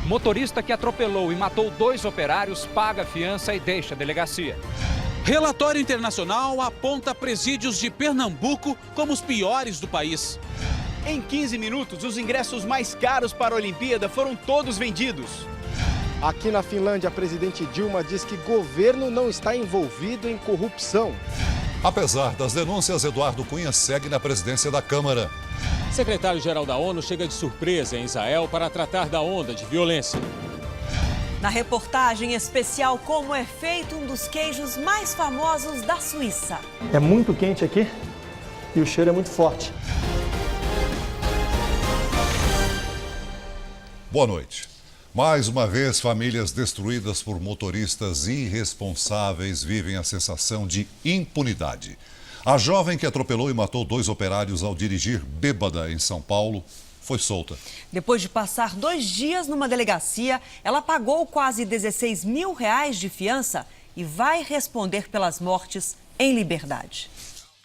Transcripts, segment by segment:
Motorista que atropelou e matou 2 operários paga fiança e deixa a delegacia. Relatório internacional aponta presídios de Pernambuco como os piores do país. Em 15 minutos, os ingressos mais caros para a Olimpíada foram todos vendidos. Aqui na Finlândia, a presidente Dilma diz que o governo não está envolvido em corrupção. Apesar das denúncias, Eduardo Cunha segue na presidência da Câmara. Secretário-geral da ONU chega de surpresa em Israel para tratar da onda de violência. Na reportagem especial, como é feito um dos queijos mais famosos da Suíça. É muito quente aqui e o cheiro é muito forte. Boa noite. Mais uma vez, famílias destruídas por motoristas irresponsáveis vivem a sensação de impunidade. A jovem que atropelou e matou 2 operários ao dirigir bêbada em São Paulo foi solta. Depois de passar 2 dias numa delegacia, ela pagou quase R$16 mil de fiança e vai responder pelas mortes em liberdade.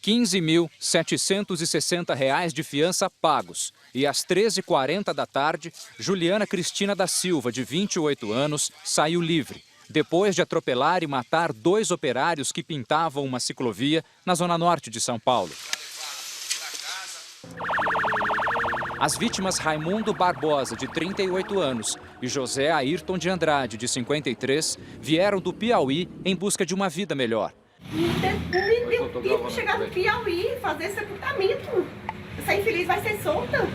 R$15.760 de fiança pagos. E às 13h40 da tarde, Juliana Cristina da Silva, de 28 anos, saiu livre, depois de atropelar e matar 2 operários que pintavam uma ciclovia na zona norte de São Paulo. As vítimas Raimundo Barbosa, de 38 anos, e José Ayrton de Andrade, de 53, vieram do Piauí em busca de uma vida melhor. Não deu tempo de chegar no Piauí e fazer sepultamento. Essa infeliz vai ser solta.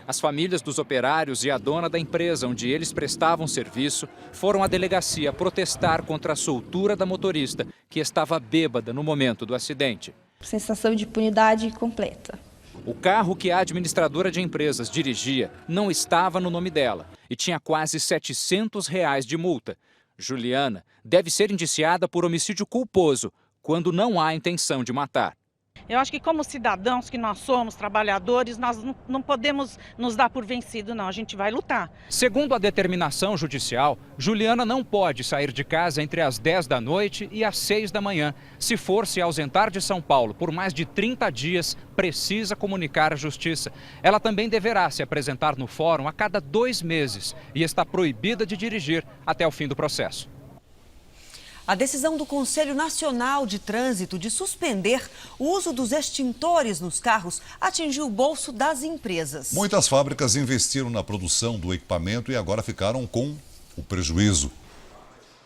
As famílias dos operários e a dona da empresa onde eles prestavam serviço foram à delegacia protestar contra a soltura da motorista, que estava bêbada no momento do acidente. Sensação de impunidade completa. O carro que a administradora de empresas dirigia não estava no nome dela e tinha quase R$700 de multa. Juliana deve ser indiciada por homicídio culposo, quando não há intenção de matar. Eu acho que como cidadãos que nós somos, trabalhadores, nós não podemos nos dar por vencido, não. A gente vai lutar. Segundo a determinação judicial, Juliana não pode sair de casa entre as 10 da noite e as 6 da manhã. Se for se ausentar de São Paulo por mais de 30 dias, precisa comunicar à justiça. Ela também deverá se apresentar no fórum a cada 2 meses e está proibida de dirigir até o fim do processo. A decisão do Conselho Nacional de Trânsito de suspender o uso dos extintores nos carros atingiu o bolso das empresas. Muitas fábricas investiram na produção do equipamento e agora ficaram com o prejuízo.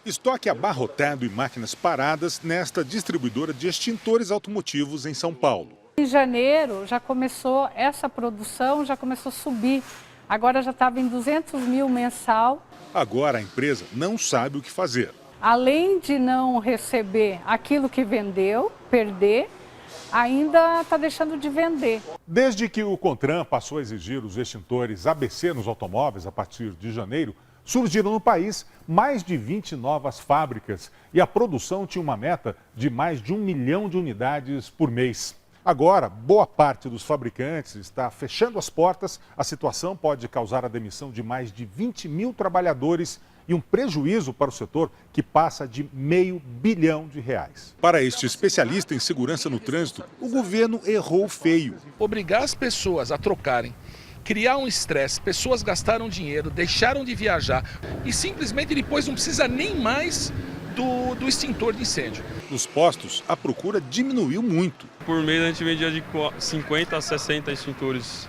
Estoque abarrotado e máquinas paradas nesta distribuidora de extintores automotivos em São Paulo. Em janeiro já começou, essa produção já começou a subir. Agora já estava em 200 mil mensal. Agora a empresa não sabe o que fazer. Além de não receber aquilo que vendeu, perder, ainda está deixando de vender. Desde que o CONTRAN passou a exigir os extintores ABC nos automóveis a partir de janeiro, surgiram no país mais de 20 novas fábricas e a produção tinha uma meta de mais de 1 milhão de unidades por mês. Agora, boa parte dos fabricantes está fechando as portas. A situação pode causar a demissão de mais de 20 mil trabalhadores e um prejuízo para o setor que passa de R$500 bilhão. Para este especialista em segurança no trânsito, o governo errou feio. Obrigar as pessoas a trocarem, criar um estresse, pessoas gastaram dinheiro, deixaram de viajar e simplesmente depois não precisa nem mais do extintor de incêndio. Nos postos, a procura diminuiu muito. Por mês a gente vendia de 50 a 60 extintores,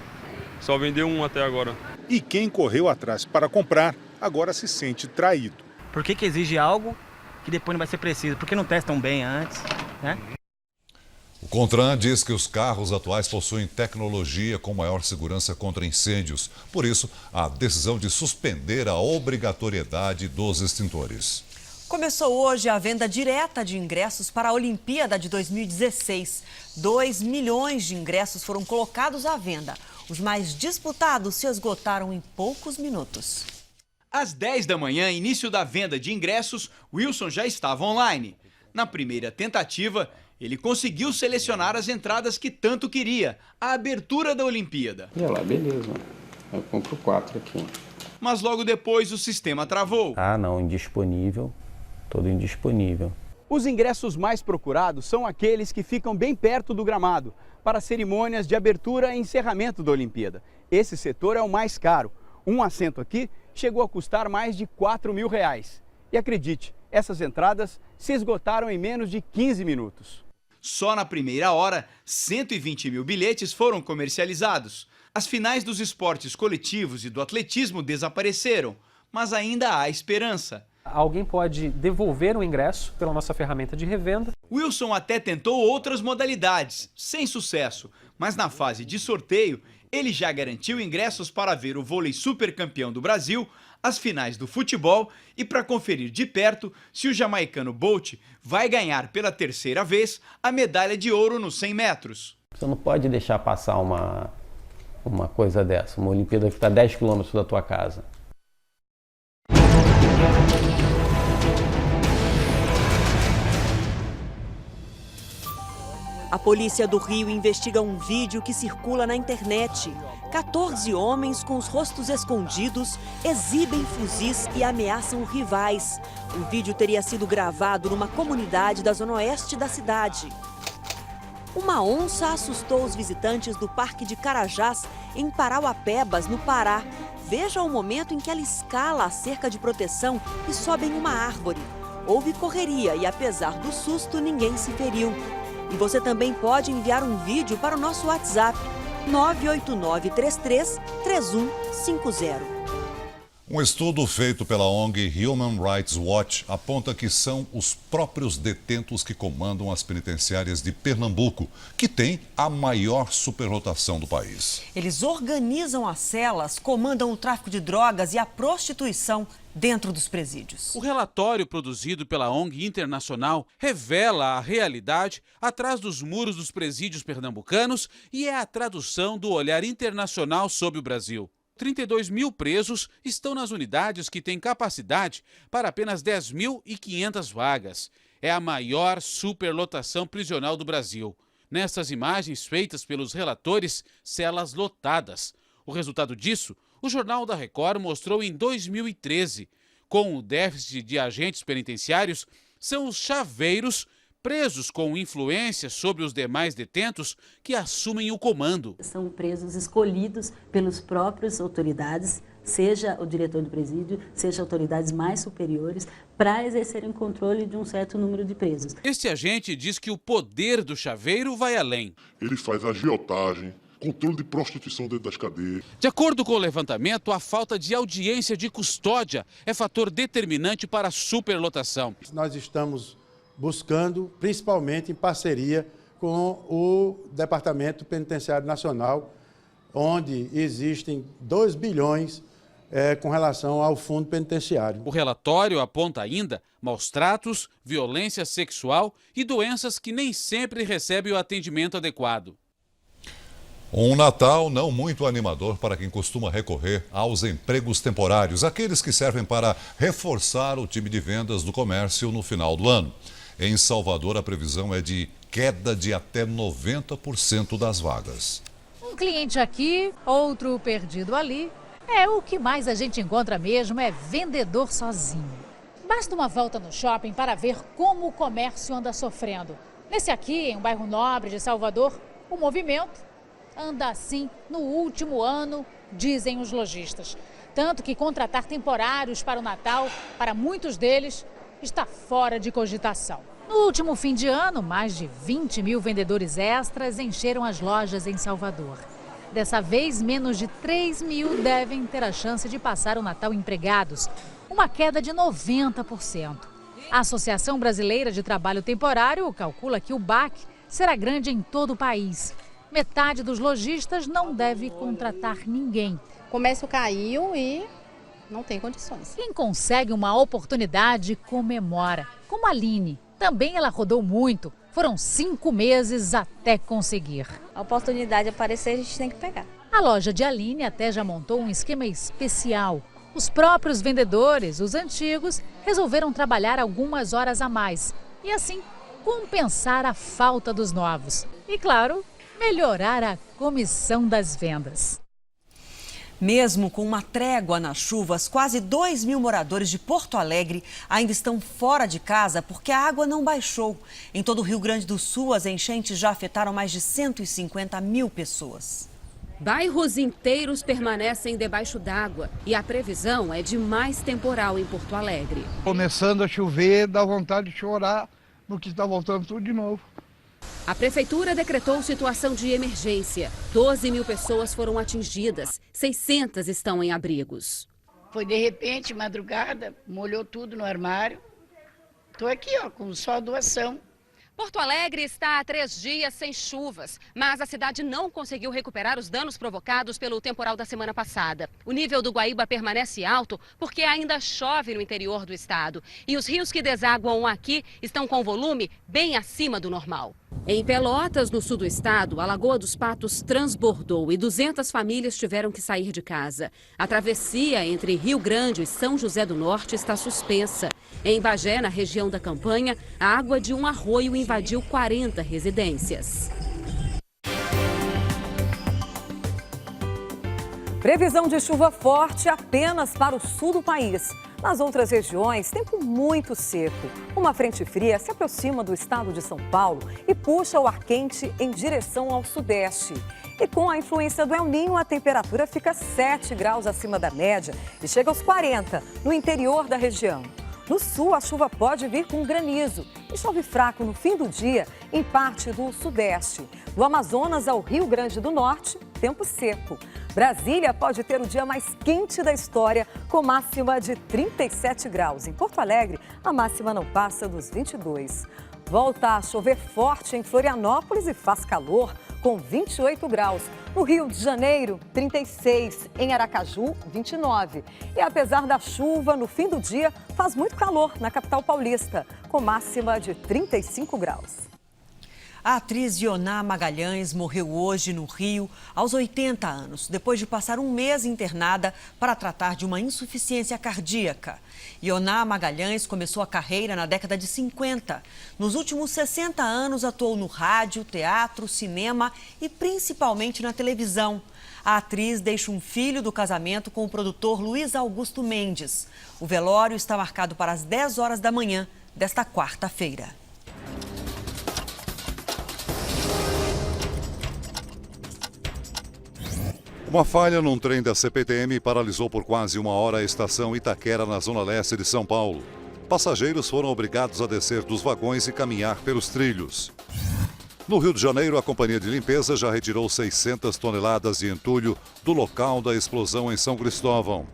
só vendeu um até agora. E quem correu atrás para comprar, agora se sente traído. Por que exige algo que depois não vai ser preciso? Por que não testam bem antes, né? O CONTRAN diz que os carros atuais possuem tecnologia com maior segurança contra incêndios. Por isso, a decisão de suspender a obrigatoriedade dos extintores. Começou hoje a venda direta de ingressos para a Olimpíada de 2016. 2 milhões de ingressos foram colocados à venda. Os mais disputados se esgotaram em poucos minutos. Às 10 da manhã, início da venda de ingressos, Wilson já estava online. Na primeira tentativa, ele conseguiu selecionar as entradas que tanto queria, a abertura da Olimpíada. E lá, beleza. Eu compro 4 aqui. Mas logo depois o sistema travou. Ah, não, indisponível. Todo indisponível. Os ingressos mais procurados são aqueles que ficam bem perto do gramado, para cerimônias de abertura e encerramento da Olimpíada. Esse setor é o mais caro. Um assento aqui chegou a custar mais de R$4 mil. E acredite, essas entradas se esgotaram em menos de 15 minutos. Só na primeira hora, 120 mil bilhetes foram comercializados. As finais dos esportes coletivos e do atletismo desapareceram, mas ainda há esperança. Alguém pode devolver o ingresso pela nossa ferramenta de revenda. Wilson até tentou outras modalidades, sem sucesso, mas na fase de sorteio, ele já garantiu ingressos para ver o vôlei supercampeão do Brasil, as finais do futebol e para conferir de perto se o jamaicano Bolt vai ganhar pela terceira vez a medalha de ouro nos 100 metros. Você não pode deixar passar uma coisa dessa, uma Olimpíada que está a 10 quilômetros da tua casa. A polícia do Rio investiga um vídeo que circula na internet. 14 homens com os rostos escondidos exibem fuzis e ameaçam rivais. O vídeo teria sido gravado numa comunidade da zona oeste da cidade. Uma onça assustou os visitantes do Parque de Carajás, em Parauapebas, no Pará. Veja o momento em que ela escala a cerca de proteção e sobe em uma árvore. Houve correria e, apesar do susto, ninguém se feriu. E você também pode enviar um vídeo para o nosso WhatsApp, 989333150. Um estudo feito pela ONG Human Rights Watch aponta que são os próprios detentos que comandam as penitenciárias de Pernambuco, que tem a maior superlotação do país. Eles organizam as celas, comandam o tráfico de drogas e a prostituição dentro dos presídios. O relatório produzido pela ONG Internacional revela a realidade atrás dos muros dos presídios pernambucanos e é a tradução do olhar internacional sobre o Brasil. 32 mil presos estão nas unidades que têm capacidade para apenas 10.500 vagas. É a maior superlotação prisional do Brasil. Nessas imagens feitas pelos relatores, celas lotadas. O resultado disso, o Jornal da Record mostrou em 2013. Com o déficit de agentes penitenciários, são os chaveiros presos com influência sobre os demais detentos que assumem o comando. São presos escolhidos pelas próprias autoridades, seja o diretor do presídio, seja autoridades mais superiores, para exercerem controle de um certo número de presos. Este agente diz que o poder do chaveiro vai além. Ele faz agiotagem, controle de prostituição dentro das cadeias. De acordo com o levantamento, a falta de audiência de custódia é fator determinante para a superlotação. Nós estamos buscando, principalmente em parceria com o Departamento Penitenciário Nacional, onde existem 2 bilhões com relação ao fundo penitenciário. O relatório aponta ainda maus tratos, violência sexual e doenças que nem sempre recebem o atendimento adequado. Um Natal não muito animador para quem costuma recorrer aos empregos temporários, aqueles que servem para reforçar o time de vendas do comércio no final do ano. Em Salvador, a previsão é de queda de até 90% das vagas. Um cliente aqui, outro perdido ali. O que mais a gente encontra mesmo é vendedor sozinho. Basta uma volta no shopping para ver como o comércio anda sofrendo. Nesse aqui, em um bairro nobre de Salvador, o movimento anda assim no último ano, dizem os lojistas. Tanto que contratar temporários para o Natal, para muitos deles, está fora de cogitação. No último fim de ano, mais de 20 mil vendedores extras encheram as lojas em Salvador. Dessa vez, menos de 3 mil devem ter a chance de passar o Natal empregados, uma queda de 90%. A Associação Brasileira de Trabalho Temporário calcula que o baque será grande em todo o país. Metade dos lojistas não deve contratar ninguém. O comércio caiu e não tem condições. Quem consegue uma oportunidade comemora, como a Aline. Também ela rodou muito, foram 5 meses até conseguir. A oportunidade aparecer, a gente tem que pegar. A loja de Aline até já montou um esquema especial. Os próprios vendedores, os antigos, resolveram trabalhar algumas horas a mais e assim compensar a falta dos novos. E claro, melhorar a comissão das vendas. Mesmo com uma trégua nas chuvas, quase 2 mil moradores de Porto Alegre ainda estão fora de casa porque a água não baixou. Em todo o Rio Grande do Sul, as enchentes já afetaram mais de 150 mil pessoas. Bairros inteiros permanecem debaixo d'água e a previsão é de mais temporal em Porto Alegre. Começando a chover, dá vontade de chorar, porque está voltando tudo de novo. A prefeitura decretou situação de emergência. 12 mil pessoas foram atingidas, 600 estão em abrigos. Foi de repente, madrugada, molhou tudo no armário. Estou aqui, ó, com só doação. Porto Alegre está há 3 dias sem chuvas, mas a cidade não conseguiu recuperar os danos provocados pelo temporal da semana passada. O nível do Guaíba permanece alto porque ainda chove no interior do estado. E os rios que desaguam aqui estão com volume bem acima do normal. Em Pelotas, no sul do estado, a Lagoa dos Patos transbordou e 200 famílias tiveram que sair de casa. A travessia entre Rio Grande e São José do Norte está suspensa. Em Bagé, na região da Campanha, a água de um arroio invadiu 40 residências. Previsão de chuva forte apenas para o sul do país. Nas outras regiões, tempo muito seco. Uma frente fria se aproxima do estado de São Paulo e puxa o ar quente em direção ao sudeste. E com a influência do El Niño, a temperatura fica 7 graus acima da média e chega aos 40 no interior da região. No sul, a chuva pode vir com granizo e chove fraco no fim do dia em parte do sudeste. Do Amazonas ao Rio Grande do Norte, tempo seco. Brasília pode ter o dia mais quente da história, com máxima de 37 graus. Em Porto Alegre, a máxima não passa dos 22. Volta a chover forte em Florianópolis e faz calor, com 28 graus. No Rio de Janeiro, 36. Em Aracaju, 29. E apesar da chuva, no fim do dia, faz muito calor na capital paulista, com máxima de 35 graus. A atriz Ioná Magalhães morreu hoje no Rio, aos 80 anos, depois de passar um mês internada para tratar de uma insuficiência cardíaca. Ioná Magalhães começou a carreira na década de 50. Nos últimos 60 anos, atuou no rádio, teatro, cinema e principalmente na televisão. A atriz deixa um filho do casamento com o produtor Luiz Augusto Mendes. O velório está marcado para as 10 horas da manhã desta quarta-feira. Uma falha num trem da CPTM paralisou por quase 1 hora a estação Itaquera, na zona leste de São Paulo. Passageiros foram obrigados a descer dos vagões e caminhar pelos trilhos. No Rio de Janeiro, a companhia de limpeza já retirou 600 toneladas de entulho do local da explosão em São Cristóvão.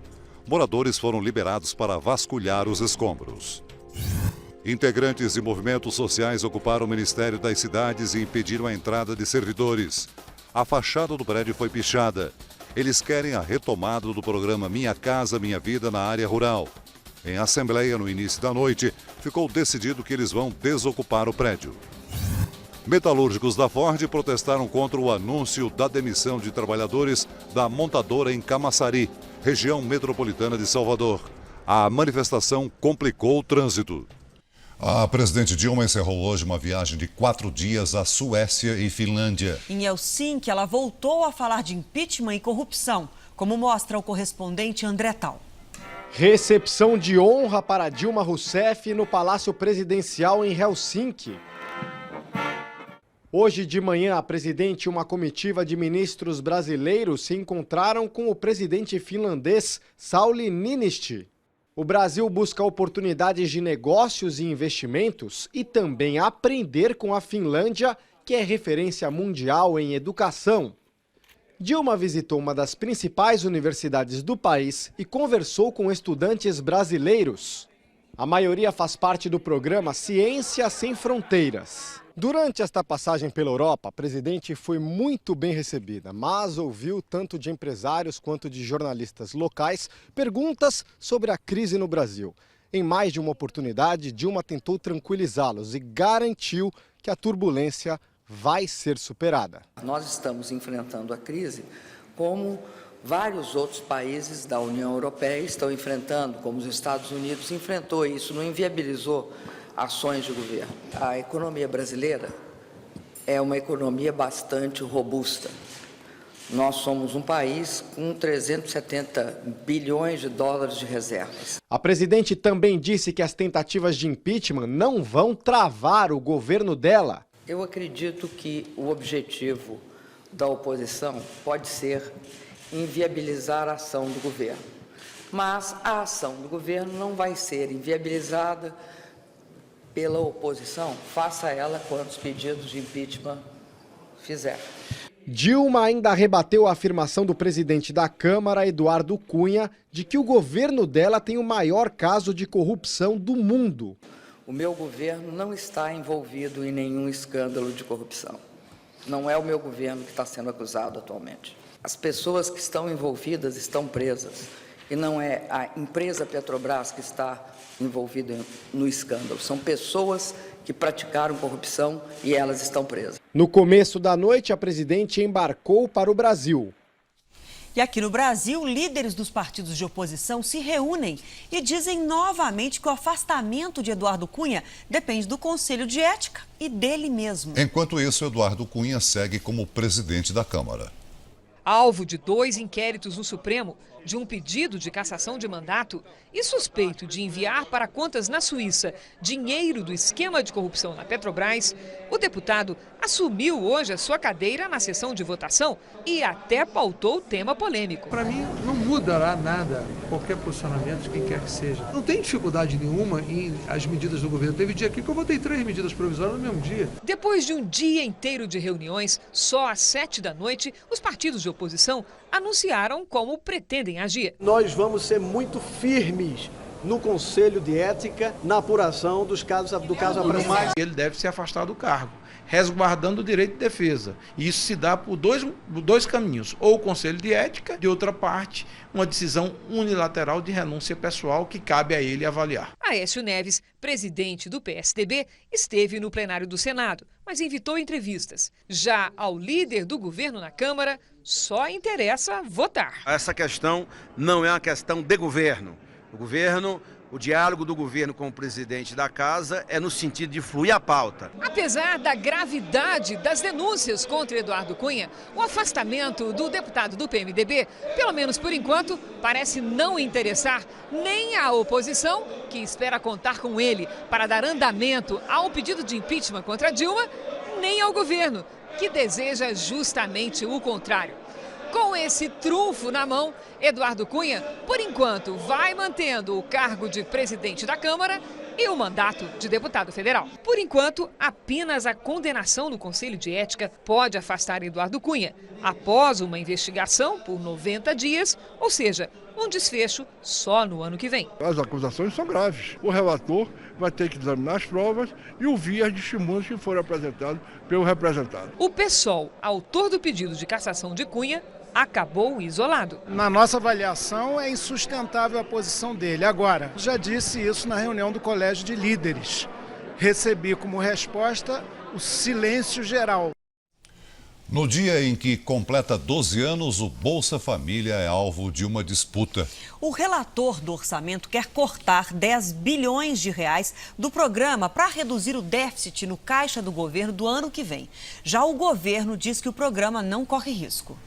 Moradores foram liberados para vasculhar os escombros. Integrantes de movimentos sociais ocuparam o Ministério das Cidades e impediram a entrada de servidores. A fachada do prédio foi pichada. Eles querem a retomada do programa Minha Casa Minha Vida na área rural. Em assembleia no início da noite, ficou decidido que eles vão desocupar o prédio. Metalúrgicos da Ford protestaram contra o anúncio da demissão de trabalhadores da montadora em Camaçari, região metropolitana de Salvador. A manifestação complicou o trânsito. A presidente Dilma encerrou hoje uma viagem de 4 dias à Suécia e Finlândia. Em Helsinki, ela voltou a falar de impeachment e corrupção, como mostra o correspondente André Tal. Recepção de honra para Dilma Rousseff no Palácio Presidencial em Helsinki. Hoje de manhã, a presidente e uma comitiva de ministros brasileiros se encontraram com o presidente finlandês Sauli Niinistö. O Brasil busca oportunidades de negócios e investimentos e também aprender com a Finlândia, que é referência mundial em educação. Dilma visitou uma das principais universidades do país e conversou com estudantes brasileiros. A maioria faz parte do programa Ciência Sem Fronteiras. Durante esta passagem pela Europa, a presidente foi muito bem recebida, mas ouviu tanto de empresários quanto de jornalistas locais perguntas sobre a crise no Brasil. Em mais de uma oportunidade, Dilma tentou tranquilizá-los e garantiu que a turbulência vai ser superada. Nós estamos enfrentando a crise como vários outros países da União Europeia estão enfrentando, como os Estados Unidos enfrentou isso, não inviabilizou ações de governo. A economia brasileira é uma economia bastante robusta. Nós somos um país com 370 bilhões de dólares de reservas. A presidente também disse que as tentativas de impeachment não vão travar o governo dela. Eu acredito que o objetivo da oposição pode ser inviabilizar a ação do governo. Mas a ação do governo não vai ser inviabilizada pela oposição, faça ela quantos pedidos de impeachment fizer. Dilma ainda rebateu a afirmação do presidente da Câmara, Eduardo Cunha, de que o governo dela tem o maior caso de corrupção do mundo. O meu governo não está envolvido em nenhum escândalo de corrupção. Não é o meu governo que está sendo acusado atualmente. As pessoas que estão envolvidas estão presas. E não é a empresa Petrobras que está envolvida no escândalo. São pessoas que praticaram corrupção e elas estão presas. No começo da noite, a presidente embarcou para o Brasil. E aqui no Brasil, líderes dos partidos de oposição se reúnem e dizem novamente que o afastamento de Eduardo Cunha depende do Conselho de Ética e dele mesmo. Enquanto isso, Eduardo Cunha segue como presidente da Câmara. Alvo de 2 inquéritos no Supremo, de um pedido de cassação de mandato e suspeito de enviar para contas na Suíça dinheiro do esquema de corrupção na Petrobras, o deputado assumiu hoje a sua cadeira na sessão de votação e até pautou o tema polêmico. Para mim, não mudará nada, qualquer posicionamento de quem quer que seja. Não tem dificuldade nenhuma em as medidas do governo. Teve dia aqui que eu votei 3 medidas provisórias no mesmo dia. Depois de um dia inteiro de reuniões, só às 7 da noite, os partidos de oposição anunciaram como pretendem agir. Nós vamos ser muito firmes no Conselho de Ética, na apuração do caso apresentado. Ele deve se afastar do cargo, resguardando o direito de defesa. E isso se dá por dois caminhos. Ou o Conselho de Ética, de outra parte, uma decisão unilateral de renúncia pessoal que cabe a ele avaliar. Aécio Neves, presidente do PSDB, esteve no plenário do Senado, mas evitou entrevistas. Já ao líder do governo na Câmara, só interessa votar. Essa questão não é uma questão de governo. O diálogo do governo com o presidente da casa é no sentido de fluir a pauta. Apesar da gravidade das denúncias contra Eduardo Cunha, o afastamento do deputado do PMDB, pelo menos por enquanto, parece não interessar nem a oposição, que espera contar com ele para dar andamento ao pedido de impeachment contra Dilma, nem ao governo, que deseja justamente o contrário. Com esse trunfo na mão, Eduardo Cunha, por enquanto, vai mantendo o cargo de presidente da Câmara e o mandato de deputado federal. Por enquanto, apenas a condenação no Conselho de Ética pode afastar Eduardo Cunha, após uma investigação por 90 dias, ou seja, um desfecho só no ano que vem. As acusações são graves. O relator vai ter que examinar as provas e ouvir as testemunhas que foram apresentadas pelo representado. O PSOL, autor do pedido de cassação de Cunha, acabou isolado. Na nossa avaliação, é insustentável a posição dele. Agora, já disse isso na reunião do Colégio de Líderes. Recebi como resposta o silêncio geral. No dia em que completa 12 anos, o Bolsa Família é alvo de uma disputa. O relator do orçamento quer cortar 10 bilhões de reais do programa para reduzir o déficit no caixa do governo do ano que vem. Já o governo diz que o programa não corre risco.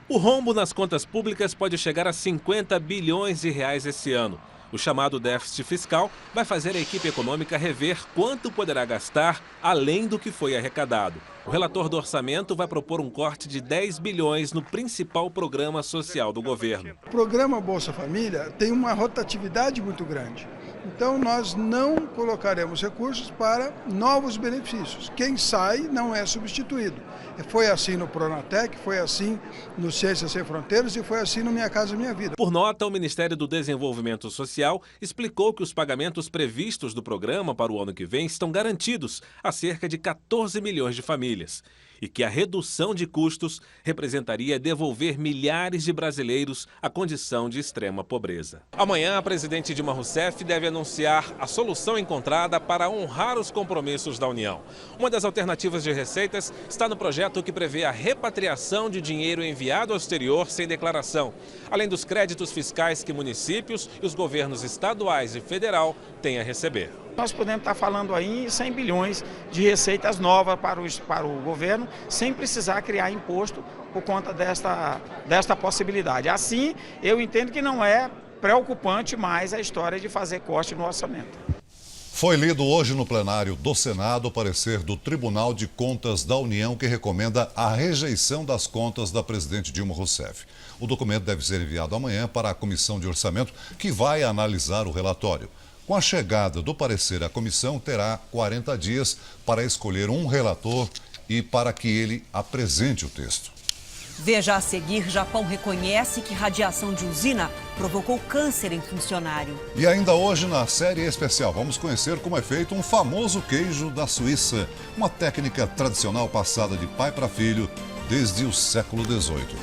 O rombo nas contas públicas pode chegar a 50 bilhões de reais esse ano. O chamado déficit fiscal vai fazer a equipe econômica rever quanto poderá gastar além do que foi arrecadado. O relator do orçamento vai propor um corte de 10 bilhões no principal programa social do governo. O programa Bolsa Família tem uma rotatividade muito grande. Então, nós não colocaremos recursos para novos benefícios. Quem sai não é substituído. Foi assim no Pronatec, foi assim no Ciências Sem Fronteiras e foi assim no Minha Casa Minha Vida. Por nota, o Ministério do Desenvolvimento Social explicou que os pagamentos previstos do programa para o ano que vem estão garantidos a cerca de 14 milhões de famílias. E que a redução de custos representaria devolver milhares de brasileiros à condição de extrema pobreza. Amanhã, a presidente Dilma Rousseff deve anunciar a solução encontrada para honrar os compromissos da União. Uma das alternativas de receitas está no projeto que prevê a repatriação de dinheiro enviado ao exterior sem declaração, além dos créditos fiscais que municípios e os governos estaduais e federal têm a receber. Nós podemos estar falando aí em 100 bilhões de receitas novas para o governo, sem precisar criar imposto por conta desta possibilidade. Assim, eu entendo que não é preocupante mais a história de fazer corte no orçamento. Foi lido hoje no plenário do Senado o parecer do Tribunal de Contas da União que recomenda a rejeição das contas da presidente Dilma Rousseff. O documento deve ser enviado amanhã para a Comissão de Orçamento, que vai analisar o relatório. Com a chegada do parecer, a comissão terá 40 dias para escolher um relator e para que ele apresente o texto. Veja a seguir, Japão reconhece que radiação de usina provocou câncer em funcionário. E ainda hoje, na série especial, vamos conhecer como é feito um famoso queijo da Suíça. Uma técnica tradicional passada de pai para filho desde o século XVIII.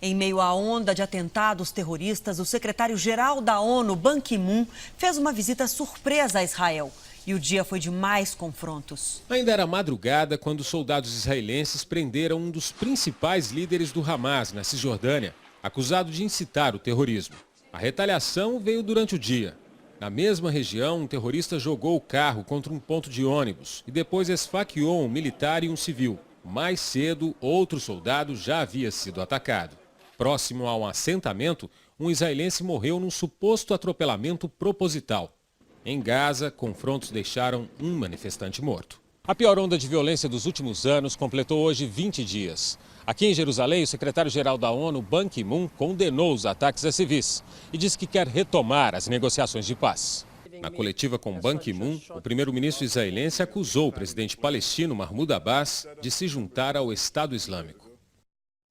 Em meio à onda de atentados terroristas, o secretário-geral da ONU, Ban Ki-moon, fez uma visita surpresa a Israel. E o dia foi de mais confrontos. Ainda era madrugada quando soldados israelenses prenderam um dos principais líderes do Hamas, na Cisjordânia, acusado de incitar o terrorismo. A retaliação veio durante o dia. Na mesma região, um terrorista jogou o carro contra um ponto de ônibus e depois esfaqueou um militar e um civil. Mais cedo, outro soldado já havia sido atacado. Próximo a um assentamento, um israelense morreu num suposto atropelamento proposital. Em Gaza, confrontos deixaram um manifestante morto. A pior onda de violência dos últimos anos completou hoje 20 dias. Aqui em Jerusalém, o secretário-geral da ONU, Ban Ki-moon, condenou os ataques a civis e disse que quer retomar as negociações de paz. Na coletiva com Ban Ki-moon, o primeiro-ministro israelense acusou o presidente palestino Mahmoud Abbas de se juntar ao Estado Islâmico.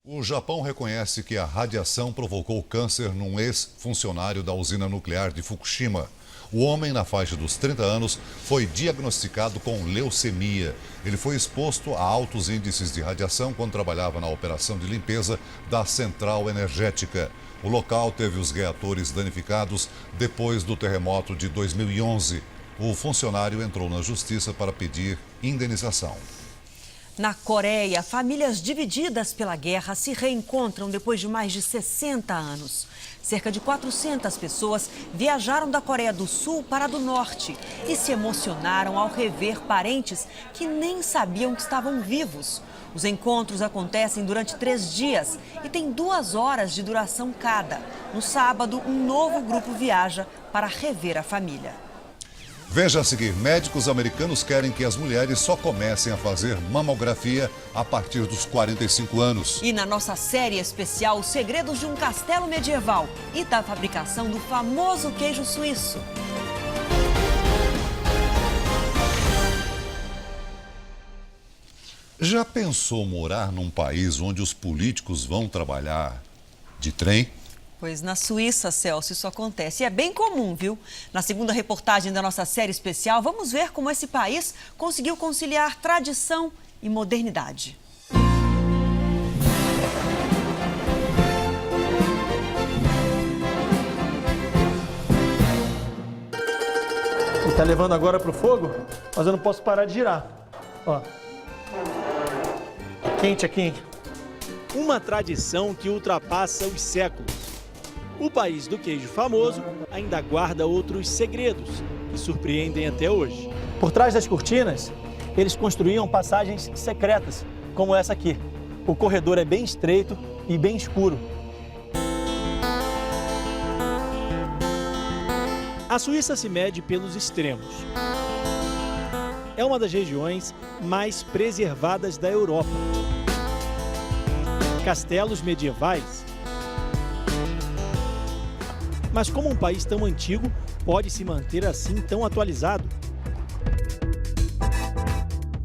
O Japão reconhece que a radiação provocou câncer num ex-funcionário da usina nuclear de Fukushima. O homem, na faixa dos 30 anos, foi diagnosticado com leucemia. Ele foi exposto a altos índices de radiação quando trabalhava na operação de limpeza da central energética. O local teve os reatores danificados depois do terremoto de 2011. O funcionário entrou na justiça para pedir indenização. Na Coreia, famílias divididas pela guerra se reencontram depois de mais de 60 anos. Cerca de 400 pessoas viajaram da Coreia do Sul para a do Norte e se emocionaram ao rever parentes que nem sabiam que estavam vivos. Os encontros acontecem durante 3 dias e têm 2 horas de duração cada. No sábado, um novo grupo viaja para rever a família. Veja a seguir, médicos americanos querem que as mulheres só comecem a fazer mamografia a partir dos 45 anos. E na nossa série especial, os segredos de um castelo medieval e da fabricação do famoso queijo suíço. Já pensou morar num país onde os políticos vão trabalhar de trem? Pois na Suíça, Celso, isso acontece. E é bem comum, viu? Na segunda reportagem da nossa série especial, vamos ver como esse país conseguiu conciliar tradição e modernidade. Ele tá levando agora pro fogo, mas eu não posso parar de girar. Ó. Quente aqui. Uma tradição que ultrapassa os séculos. O país do queijo famoso ainda guarda outros segredos que surpreendem até hoje. Por trás das cortinas, eles construíam passagens secretas, como essa aqui. O corredor é bem estreito e bem escuro. A Suíça se mede pelos extremos. É uma das regiões mais preservadas da Europa. Castelos medievais. Mas como um país tão antigo pode se manter assim tão atualizado?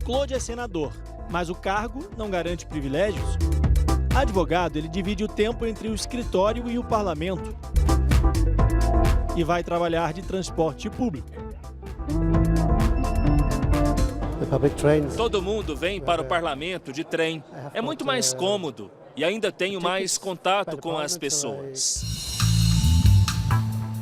Claude é senador, mas o cargo não garante privilégios. Advogado, ele divide o tempo entre o escritório e o parlamento. E vai trabalhar de transporte público. Todo mundo vem para o parlamento de trem. É muito mais cômodo e ainda tenho mais contato com as pessoas.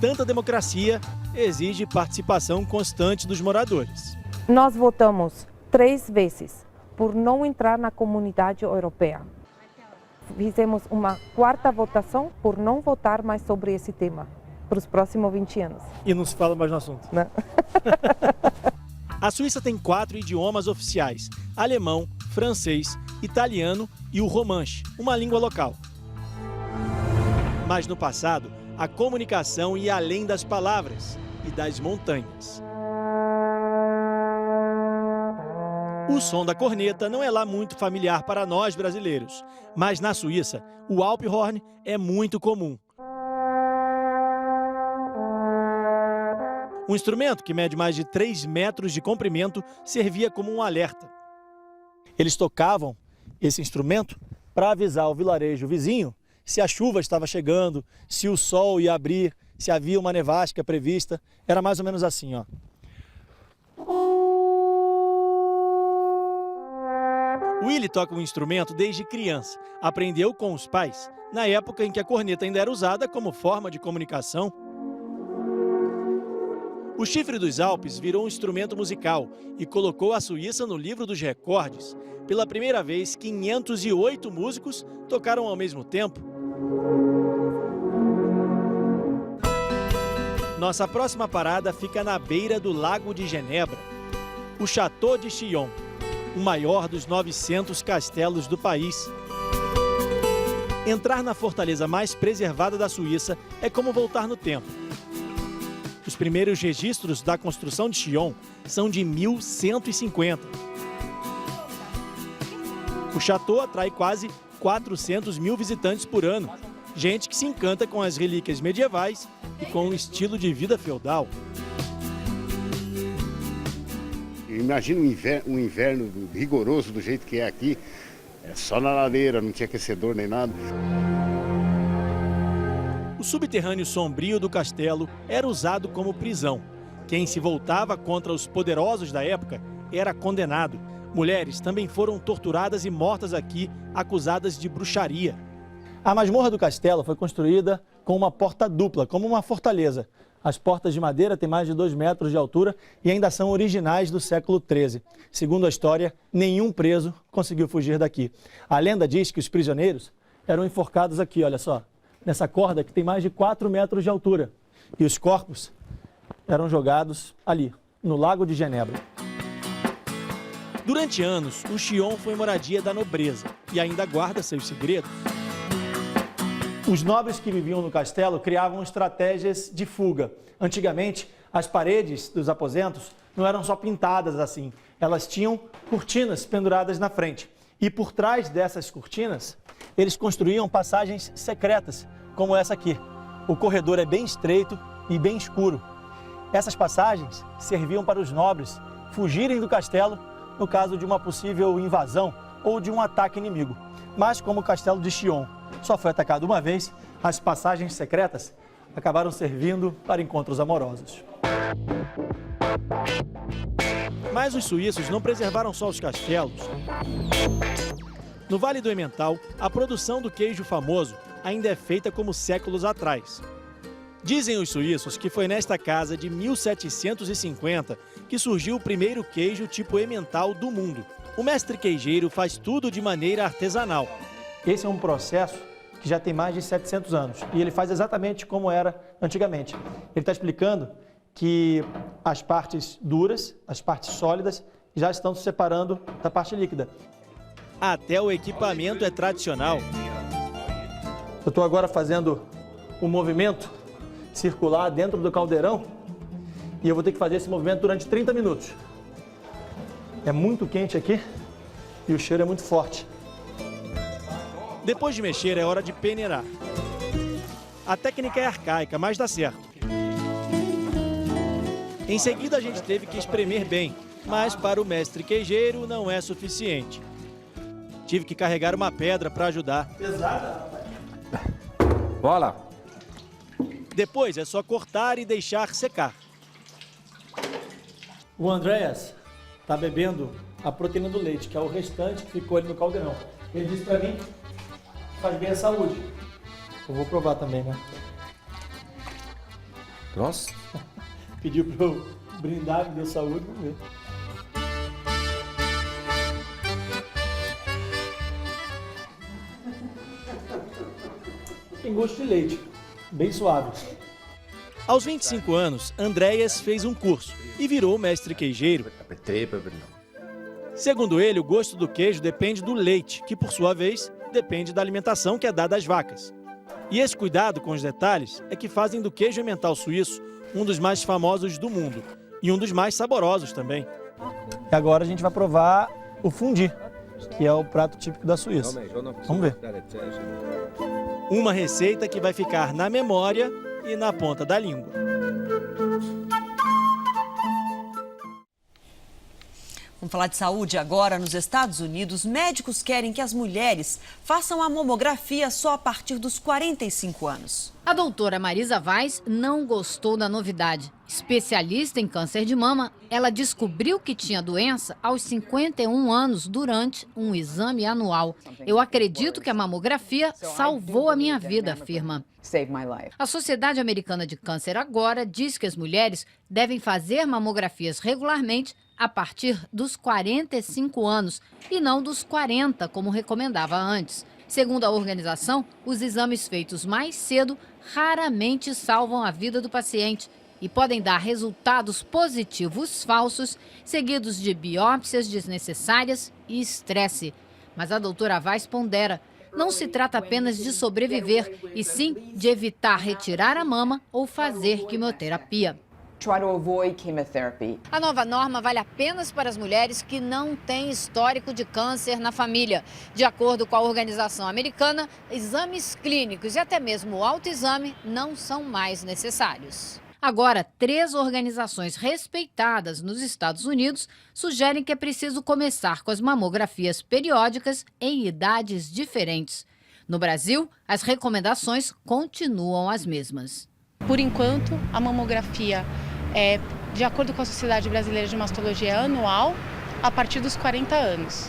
Tanta democracia exige participação constante dos moradores. Nós votamos 3 vezes por não entrar na comunidade europeia. Fizemos uma 4ª votação por não votar mais sobre esse tema para os próximos 20 anos. E não se fala mais no assunto. Não. A Suíça tem 4 idiomas oficiais: alemão, francês, italiano e o romanche, uma língua local. Mas no passado, a comunicação ia além das palavras e das montanhas. O som da corneta não é lá muito familiar para nós brasileiros, mas na Suíça, o Alphorn é muito comum. Um instrumento que mede mais de 3 metros de comprimento servia como um alerta. Eles tocavam esse instrumento para avisar o vilarejo vizinho se a chuva estava chegando, se o sol ia abrir, se havia uma nevasca prevista. Era mais ou menos assim, ó. Willy toca o instrumento desde criança. Aprendeu com os pais, na época em que a corneta ainda era usada como forma de comunicação. O chifre dos Alpes virou um instrumento musical e colocou a Suíça no livro dos recordes. Pela primeira vez, 508 músicos tocaram ao mesmo tempo. Nossa próxima parada fica na beira do Lago de Genebra, o Château de Chillon, o maior dos 900 castelos do país. Entrar na fortaleza mais preservada da Suíça é como voltar no tempo. Os primeiros registros da construção de Chillon são de 1150. O chateau atrai quase 400 mil visitantes por ano. Gente que se encanta com as relíquias medievais e com o estilo de vida feudal. Imagina um inverno rigoroso do jeito que é aqui. É só na lareira, não tinha aquecedor nem nada. O subterrâneo sombrio do castelo era usado como prisão. Quem se voltava contra os poderosos da época era condenado. Mulheres também foram torturadas e mortas aqui, acusadas de bruxaria. A masmorra do castelo foi construída com uma porta dupla, como uma fortaleza. As portas de madeira têm mais de 2 metros de altura e ainda são originais do século XIII. Segundo a história, nenhum preso conseguiu fugir daqui. A lenda diz que os prisioneiros eram enforcados aqui, olha só, nessa corda que tem mais de 4 metros de altura. E os corpos eram jogados ali, no Lago de Genebra. Durante anos, o Chillon foi moradia da nobreza e ainda guarda seus segredos. Os nobres que viviam no castelo criavam estratégias de fuga. Antigamente, as paredes dos aposentos não eram só pintadas assim, elas tinham cortinas penduradas na frente. E por trás dessas cortinas, eles construíam passagens secretas, como essa aqui. O corredor é bem estreito e bem escuro. Essas passagens serviam para os nobres fugirem do castelo no caso de uma possível invasão ou de um ataque inimigo. Mas como o castelo de Chillon só foi atacado uma vez, as passagens secretas acabaram servindo para encontros amorosos. Mas os suíços não preservaram só os castelos. No Vale do Emmental, a produção do queijo famoso ainda é feita como séculos atrás. Dizem os suíços que foi nesta casa de 1750 que surgiu o primeiro queijo tipo Emmental do mundo. O mestre queijeiro faz tudo de maneira artesanal. Esse é um processo que já tem mais de 700 anos e ele faz exatamente como era antigamente. Ele está explicando que as partes duras, as partes sólidas, já estão se separando da parte líquida. Até o equipamento é tradicional. Eu estou agora fazendo um movimento circular dentro do caldeirão e eu vou ter que fazer esse movimento durante 30 minutos. É muito quente aqui e o cheiro é muito forte. Depois de mexer, é hora de peneirar. A técnica é arcaica, mas dá certo. Em seguida, a gente teve que espremer bem, mas para o mestre queijeiro não é suficiente. Tive que carregar uma pedra para ajudar. Pesada, rapaz. Bola. Depois é só cortar e deixar secar. O Andreas está bebendo a proteína do leite, que é o restante que ficou ali no caldeirão. Ele disse para mim que faz bem à saúde. Eu vou provar também, né? Nossa. Pediu para eu brindar, me deu saúde, vamos ver. Tem gosto de leite, bem suave. Aos 25 anos, Andreas fez um curso e virou mestre queijeiro. Segundo ele, o gosto do queijo depende do leite, que por sua vez depende da alimentação que é dada às vacas. E esse cuidado com os detalhes é que fazem do queijo emmental suíço um dos mais famosos do mundo e um dos mais saborosos também. E agora a gente vai provar o fondue, que é o prato típico da Suíça. Vamos ver. Uma receita que vai ficar na memória e na ponta da língua. Vamos falar de saúde agora. Nos Estados Unidos, médicos querem que as mulheres façam a mamografia só a partir dos 45 anos. A doutora Marisa Vaz não gostou da novidade. Especialista em câncer de mama, ela descobriu que tinha doença aos 51 anos durante um exame anual. Eu acredito que a mamografia salvou a minha vida, afirma. A Sociedade Americana de Câncer agora diz que as mulheres devem fazer mamografias regularmente a partir dos 45 anos e não dos 40, como recomendava antes. Segundo a organização, os exames feitos mais cedo raramente salvam a vida do paciente e podem dar resultados positivos falsos, seguidos de biópsias desnecessárias e estresse. Mas a doutora Vaz pondera: não se trata apenas de sobreviver, e sim de evitar retirar a mama ou fazer quimioterapia. A nova norma vale apenas para as mulheres que não têm histórico de câncer na família. De acordo com a organização americana, exames clínicos e até mesmo o autoexame não são mais necessários. Agora, 3 organizações respeitadas nos Estados Unidos sugerem que é preciso começar com as mamografias periódicas em idades diferentes. No Brasil, as recomendações continuam as mesmas. Por enquanto, a mamografia é, de acordo com a Sociedade Brasileira de Mastologia, anual, a partir dos 40 anos.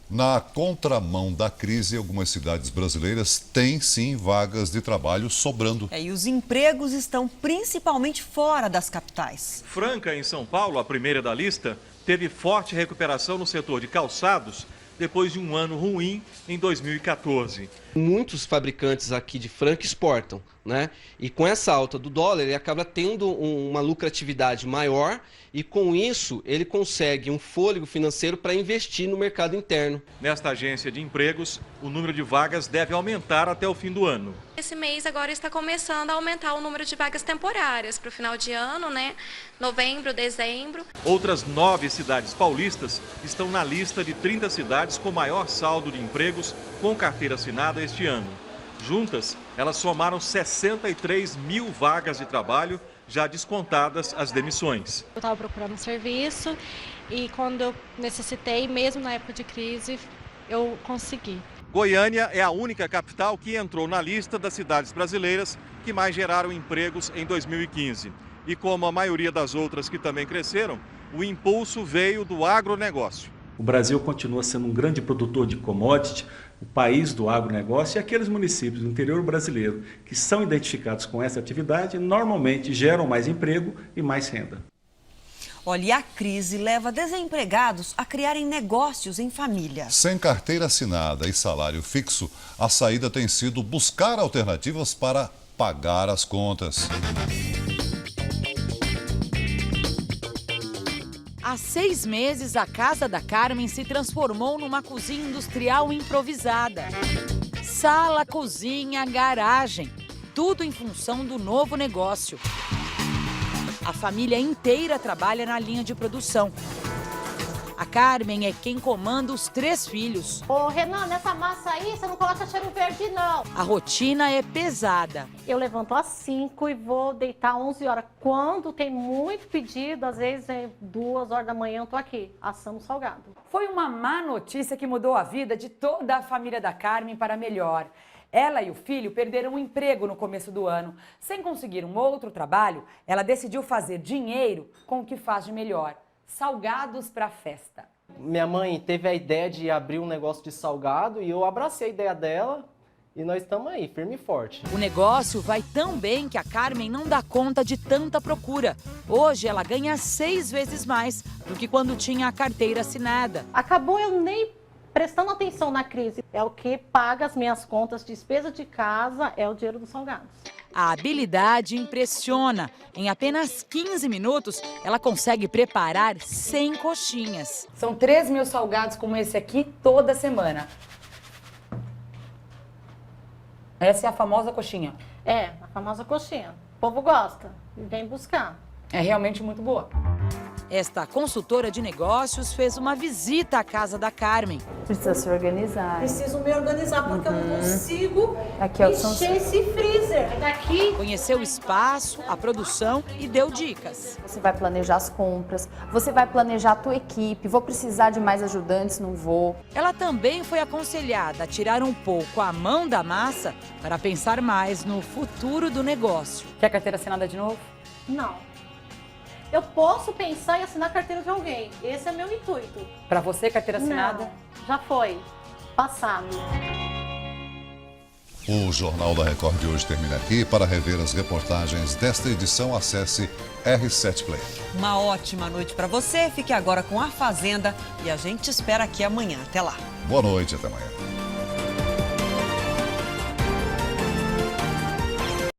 Na contramão da crise, algumas cidades brasileiras têm sim vagas de trabalho sobrando. E os empregos estão principalmente fora das capitais. Franca, em São Paulo, a primeira da lista, teve forte recuperação no setor de calçados depois de um ano ruim em 2014. Muitos fabricantes aqui de Franca exportam, né? E com essa alta do dólar, ele acaba tendo uma lucratividade maior e com isso ele consegue um fôlego financeiro para investir no mercado interno. Nesta agência de empregos, o número de vagas deve aumentar até o fim do ano. Esse mês agora está começando a aumentar o número de vagas temporárias para o final de ano, né? Novembro, dezembro. Outras 9 cidades paulistas estão na lista de 30 cidades com maior saldo de empregos com carteira assinada este ano. Juntas, elas somaram 63 mil vagas de trabalho, já descontadas as demissões. Eu estava procurando um serviço e quando eu necessitei, mesmo na época de crise, eu consegui. Goiânia é a única capital que entrou na lista das cidades brasileiras que mais geraram empregos em 2015. E como a maioria das outras que também cresceram, o impulso veio do agronegócio. O Brasil continua sendo um grande produtor de commodity, o país do agronegócio, e aqueles municípios do interior brasileiro que são identificados com essa atividade normalmente geram mais emprego e mais renda. Olha, e a crise leva desempregados a criarem negócios em família. Sem carteira assinada e salário fixo, a saída tem sido buscar alternativas para pagar as contas. Há 6 meses, a casa da Carmen se transformou numa cozinha industrial improvisada. Sala, cozinha, garagem, tudo em função do novo negócio. A família inteira trabalha na linha de produção. A Carmen é quem comanda os 3 filhos. Ô, Renan, nessa massa aí, você não coloca cheiro verde, não. A rotina é pesada. Eu levanto às 5 e vou deitar 11 horas. Quando tem muito pedido, às vezes 2 horas da manhã eu tô aqui, assando salgado. Foi uma má notícia que mudou a vida de toda a família da Carmen para melhor. Ela e o filho perderam o emprego no começo do ano. Sem conseguir um outro trabalho, ela decidiu fazer dinheiro com o que faz de melhor: salgados para festa. Minha mãe teve a ideia de abrir um negócio de salgado e eu abracei a ideia dela e nós estamos aí, firme e forte. O negócio vai tão bem que a Carmen não dá conta de tanta procura. Hoje ela ganha 6 vezes mais do que quando tinha a carteira assinada. Acabou eu nem prestando atenção na crise. É o que paga as minhas contas, despesa de casa, é o dinheiro dos salgados. A habilidade impressiona. Em apenas 15 minutos, ela consegue preparar 100 coxinhas. São 3 mil salgados como esse aqui toda semana. Essa é a famosa coxinha. É, a famosa coxinha. O povo gosta e vem buscar. É realmente muito boa. Esta consultora de negócios fez uma visita à casa da Carmen. Precisa se organizar. Preciso me organizar porque eu não consigo Aqui, ó, encher esse freezer daqui. Conheceu o espaço, a produção e deu dicas. Você vai planejar as compras, você vai planejar a tua equipe, vou precisar de mais ajudantes, não vou. Ela também foi aconselhada a tirar um pouco a mão da massa para pensar mais no futuro do negócio. Quer carteira assinada de novo? Não. Eu posso pensar em assinar a carteira de alguém. Esse é meu intuito. Para você, carteira assinada? Não, já foi. Passado. O Jornal da Record de hoje termina aqui. Para rever as reportagens desta edição, acesse R7 Play. Uma ótima noite para você. Fique agora com A Fazenda e a gente espera aqui amanhã. Até lá. Boa noite, até amanhã.